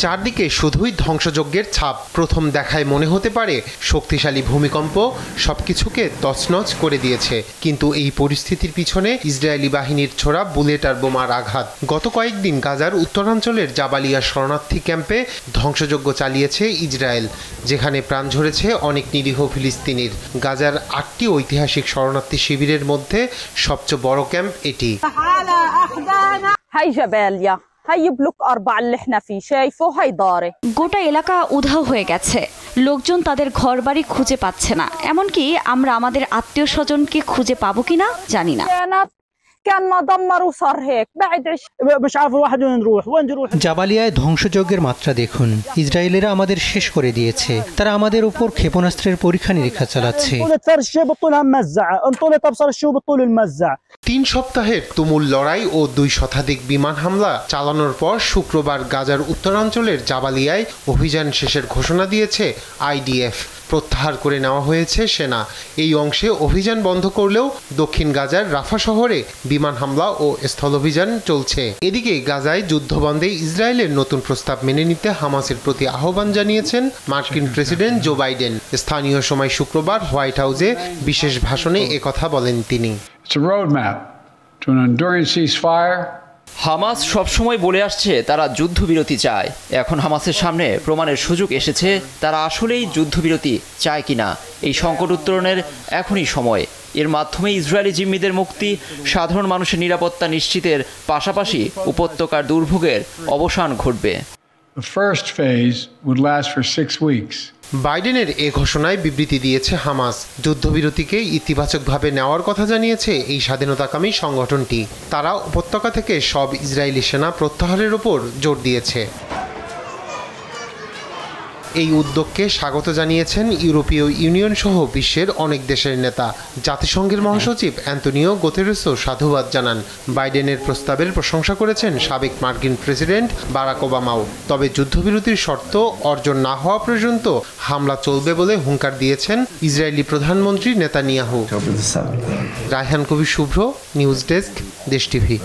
চারদিকে শুধুই ধ্বংসযজ্ঞের ছাপ। প্রথম দেখায় মনে হতে পারে শক্তিশালী ভূমিকম্প সবকিছুকে তছনছ করে দিয়েছে, কিন্তু এই পরিস্থিতির পিছনে ইসরায়েলি বাহিনীর ছোড়া বুলেট আর বোমার আঘাত। গত কয়েকদিন গাজার উত্তরাঞ্চলের জাবালিয়া শরণার্থী ক্যাম্পে ধ্বংসযজ্ঞ চালিয়েছে ইসরায়েল, যেখানে প্রাণ ঝরেছে অনেক নিরীহ ফিলিস্তিনির। গাজার 8টি ঐতিহাসিক শরণার্থী শিবিরের মধ্যে সবচেয়ে বড় ক্যাম্প এটি। গোটা এলাকা উধাও হয়ে গেছে, লোকজন তাদের ঘরবাড়ি খুঁজে পাচ্ছে না, এমনকি আমরা আমাদের আত্মীয় স্বজনকে খুঁজে পাবো কিনা জানি না। জাবালিয়ায় ধ্বংসযজ্ঞের মাত্রা দেখুন। ইসরায়েলেরা আমাদের শেষ করে দিয়েছে। তারা আমাদের উপর ক্ষেপণাস্ত্রের পরীক্ষা নিরীক্ষা চালাচ্ছে। 3 সপ্তাহের তুমুল লড়াই ও 2 শতাধিক বিমান হামলা চালানোর পর শুক্রবার গাজার উত্তরাঞ্চলের জাবালিয়ায় অভিযান শেষের ঘোষণা দিয়েছে আইডিএফ। প্রত্যাহার করে নেওয়া হয়েছে সেনা। এই অংশে অভিযান বন্ধ করলেও দক্ষিণ গাজার রাফা শহরে বিমান হামলা ও স্থলাভিযান চলছে। এদিকে গাজায় যুদ্ধবন্ধে ইসরায়েলের নতুন প্রস্তাব মেনে নিতে হামাসের প্রতি আহ্বান জানিয়েছেন মার্কিন প্রেসিডেন্ট জো বাইডেন। স্থানীয় সময় শুক্রবার হোয়াইট হাউসে বিশেষ ভাষণে একথা বলেন তিনি। হামাস সবসময় বলে আসছে তারা যুদ্ধবিরতি চায়। এখন হামাসের সামনে প্রমাণের সুযোগ এসেছে তারা আসলেই যুদ্ধবিরতি চায় কিনা। এই সংকট উত্তরণের এখনই সময়। এর মাধ্যমে ইসরায়েলি জিম্মিদের মুক্তি, সাধারণ মানুষের নিরাপত্তা নিশ্চিতের পাশাপাশি উপত্যকার দুর্ভোগের অবসান ঘটবে। বাইডেনের এ ঘোষণায় বিবৃতি দিয়েছে হামাস। যুদ্ধবিরতিকে ইতিবাচকভাবে নেওয়ার কথা জানিয়েছে এই স্বাধীনতাকামী সংগঠনটি। তারা উপত্যকা থেকে সব ইসরায়েলি সেনা প্রত্যাহারের উপর জোর দিয়েছে। এই উদ্যোগকে স্বাগত জানিয়েছেন ইউরোপীয় ইউনিয়ন সহ বিশ্বের অনেক দেশের নেতা। জাতিসংঘের মহাসচিব অ্যান্তোনিও গুতেরেসও সাধুবাদ জানান। বাইডেনের প্রস্তাবের প্রশংসা করেছেন সাবেক মার্কিন প্রেসিডেন্ট বারাক ওবামাও। তবে যুদ্ধবিরতির শর্ত অর্জন না হওয়া পর্যন্ত হামলা চলবে বলে হুঙ্কার দিয়েছেন ইসরায়েলি প্রধানমন্ত্রী নেতানিয়াহু। রায়হান কবির শুভ্র, নিউজ ডেস্ক, দেশ টিভি।